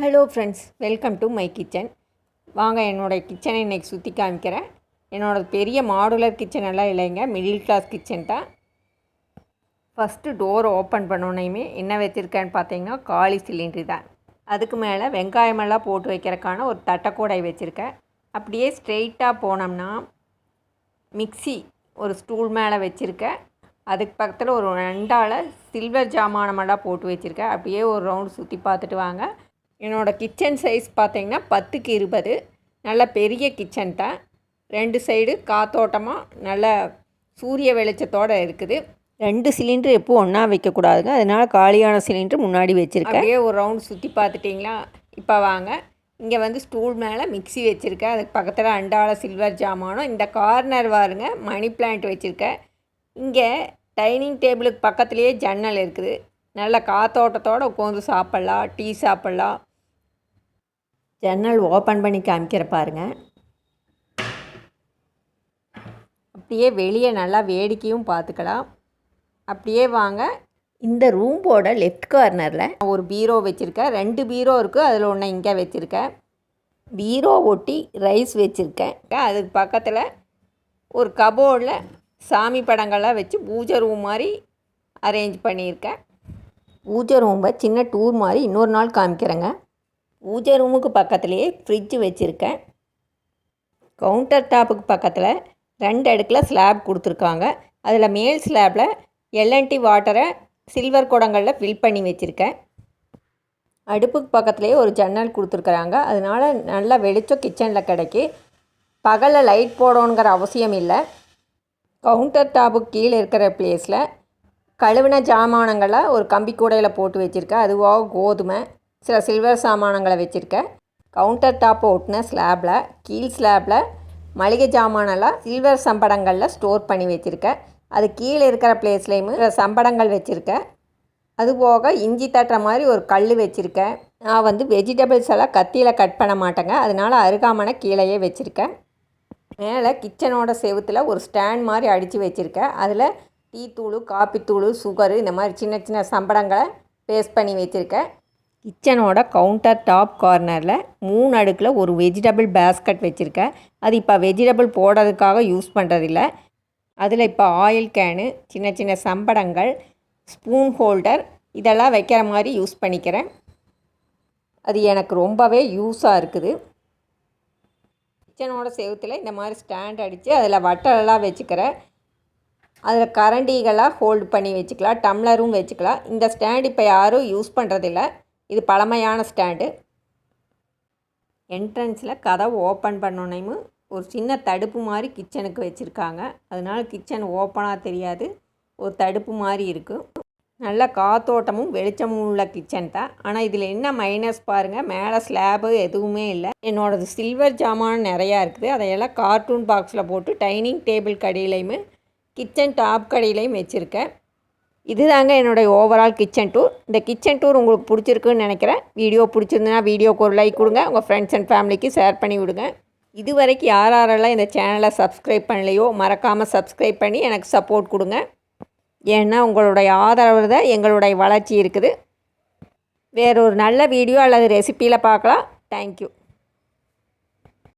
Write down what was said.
Hello friends, welcome to my kitchen. வாங்க என்னோடய கிச்சனை இன்றைக்கி சுற்றி காமிக்கிறேன். என்னோடய பெரிய மாடுலர் கிச்சன் எல்லாம் இல்லைங்க, மிடில் கிளாஸ் கிச்சன் தான். ஃபஸ்ட்டு டோர் ஓப்பன் பண்ணோன்னையுமே என்ன வச்சுருக்கேன்னு பார்த்தீங்கன்னா காலி சிலிண்ட்ரு தான். அதுக்கு மேலே வெங்காயமெல்லாம் போட்டு வைக்கிறதுக்கான ஒரு தட்டைக்கூடை வச்சுருக்கேன். அப்படியே ஸ்ட்ரெயிட்டாக போனோம்னா மிக்சி ஒரு ஸ்டூல் மேலே வச்சுருக்கேன். அதுக்கு பக்கத்தில் ஒரு ரெண்டால் சில்வர் ஜாமானமெல்லாம் போட்டு வச்சுருக்கேன். அப்படியே ஒரு ரவுண்டு சுற்றி பார்த்துட்டு வாங்க. என்னோடய கிச்சன் சைஸ் பார்த்திங்கன்னா 10க்கு 20. நல்ல பெரிய கிச்சன் தான். 2 சைடு காத்தோட்டமாக நல்ல சூரிய வெளிச்சத்தோடு இருக்குது. 2 சிலிண்ட்ரு எப்போது ஒன்றா வைக்கக்கூடாதுங்க, அதனால் காலியான சிலிண்ட்ரு முன்னாடி வச்சுருக்கேன். அப்படியே ஒரு ரவுண்ட் சுற்றி பார்த்துட்டிங்களா? இப்போ வாங்க, இங்கே வந்து ஸ்டூல் மேலே மிக்சி வச்சுருக்கேன். அதுக்கு பக்கத்தில் அண்டால சில்வர் ஜாமானம். இந்த கார்னர் வாருங்க மணி பிளான்ட் வச்சுருக்கேன். இங்கே டைனிங் டேபிளுக்கு பக்கத்துலேயே ஜன்னல் இருக்குது. நல்ல காத்தோட்டத்தோடு உட்காந்து சாப்பிட்லாம், டீ சாப்பிட்லாம். ஜன்னல் ஓப்பன் பண்ணி காமிக்கிற பாருங்கள். அப்படியே வெளியே நல்லா வேடிக்கையும் பார்த்துக்கலாம். அப்படியே வாங்க, இந்த ரூம்போட லெஃப்ட் கார்னரில் ஒரு பீரோ வச்சுருக்கேன். 2 பீரோ இருக்குது, அதில் ஒன்று இங்கே வச்சுருக்கேன். பீரோ ஒட்டி ரைஸ் வச்சுருக்கேன். அதுக்கு பக்கத்தில் ஒரு கபோர்டில் சாமி படங்கள்லாம் வச்சு பூஜை ரூம் மாதிரி அரேஞ்ச் பண்ணியிருக்கேன். பூஜை ரூம்பை சின்ன டூர் மாதிரி இன்னொரு நாள் காமிக்கிறேங்க. பூஜை ரூமுக்கு பக்கத்துலேயே ஃப்ரிட்ஜு வச்சுருக்கேன். கவுண்டர் டாப்புக்கு பக்கத்தில் 2 அடுக்கில் ஸ்லாப் கொடுத்துருக்காங்க. அதில் மேல் ஸ்லாப்பில் எல்என்டி வாட்டரை சில்வர் குடங்களில் ஃபில் பண்ணி வச்சுருக்கேன். அடுப்புக்கு பக்கத்துலேயே ஒரு ஜன்னல் கொடுத்துருக்குறாங்க. அதனால் நல்ல வெளிச்சம் கிச்சனில் கிடைக்கி. பகலில் லைட் போடணுங்கிற அவசியம் இல்லை. கவுண்டர் டாப்புக்கு கீழே இருக்கிற பிளேஸில் கழுவின ஜாமானங்களை ஒரு கம்பி கூடையில் போட்டு வச்சுருக்கேன். அதுவாக கோதுமை, சில சில்வர் சாமானங்களை வச்சுருக்கேன். கவுண்டர் டாப்பை ஒட்டின ஸ்லாப்பில் கீழ் ஸ்லாப்பில் மளிகை ஜாமானெல்லாம் சில்வர் சம்படங்களில் ஸ்டோர் பண்ணி வச்சுருக்கேன். அது கீழே இருக்கிற பிளேஸ்லேயும் சம்படங்கள் வச்சுருக்கேன். அதுபோக இஞ்சி தட்டுற மாதிரி ஒரு கல் வச்சுருக்கேன். நான் வந்து வெஜிடபிள்ஸ் எல்லாம் கத்தியில் கட் பண்ண மாட்டேங்க, அதனால் அருகாமனை கீழேயே வச்சுருக்கேன். மேலே கிச்சனோட செவுத்தில் ஒரு ஸ்டாண்ட் மாதிரி அடித்து வச்சுருக்கேன். அதில் டீ தூள், காப்பி தூள், சுகரு, இந்த மாதிரி சின்ன சின்ன சம்படங்களை பேஸ்ட் பண்ணி வச்சுருக்கேன். கிச்சனோட கவுண்டர் டாப் கார்னரில் 3 அடுக்கில் ஒரு வெஜிடபிள் பேஸ்கட் வச்சுருக்கேன். அது இப்போ வெஜிடபிள் போடுறதுக்காக யூஸ் பண்ணுறதில்ல. அதில் இப்போ ஆயில் கேனு, சின்ன சின்ன சம்படங்கள், ஸ்பூன் ஹோல்டர் இதெல்லாம் வைக்கிற மாதிரி யூஸ் பண்ணிக்கிறேன். அது எனக்கு ரொம்பவே யூஸாக இருக்குது. கிச்சனோட செவுத்தில் இந்த மாதிரி ஸ்டாண்ட் அடித்து அதில் வட்டலெல்லாம் வச்சுக்கிறேன். அதில் கரண்டிகளாக ஹோல்டு பண்ணி வச்சுக்கலாம், டம்ளரும் வச்சுக்கலாம். இந்த ஸ்டாண்ட் இப்போ யாரும் யூஸ் பண்ணுறதில்ல, இது பழமையான ஸ்டாண்டு. என்ட்ரன்ஸில் கதவை ஓப்பன் பண்ணோன்னையும் ஒரு சின்ன தடுப்பு மாதிரி கிச்சனுக்கு வச்சுருக்காங்க. அதனால் கிச்சன் ஓப்பனாக தெரியாது, ஒரு தடுப்பு மாதிரி இருக்குது. நல்ல காத்தோட்டமும் வெளிச்சமும் உள்ள கிச்சன் தான். ஆனால் இதில் என்ன மைனஸ் பாருங்கள், மேலே ஸ்லாபு எதுவுமே இல்லை. என்னோடது சில்வர் ஜாமான் நிறையா இருக்குது. அதையெல்லாம் கார்ட்டூன் பாக்ஸில் போட்டு டைனிங் டேபிள் கடையிலையுமே கிச்சன் டாப் கடையிலையும் வச்சுருக்கேன். இதுதாங்க என்னுடைய ஓவரால் கிச்சன் டூர். இந்த கிச்சன் டூர் உங்களுக்கு பிடிச்சிருக்குன்னு நினைக்கிறேன். வீடியோ பிடிச்சிருந்துன்னா வீடியோக்கு ஒரு லைக் கொடுங்க, உங்கள் ஃப்ரெண்ட்ஸ் அண்ட் ஃபேமிலிக்கு ஷேர் பண்ணி விடுங்க. இது வரைக்கும் யாரெல்லாம் இந்த சேனலை சப்ஸ்கிரைப் பண்ணலையோ மறக்காமல் சப்ஸ்கிரைப் பண்ணி எனக்கு சப்போர்ட் கொடுங்க. ஏன்னா உங்களுடைய ஆதரவு தான் எங்களுடைய வளர்ச்சி இருக்குது. வேறொரு நல்ல வீடியோ அல்லது ரெசிப்பியில் பார்க்கலாம். தேங்க்யூ.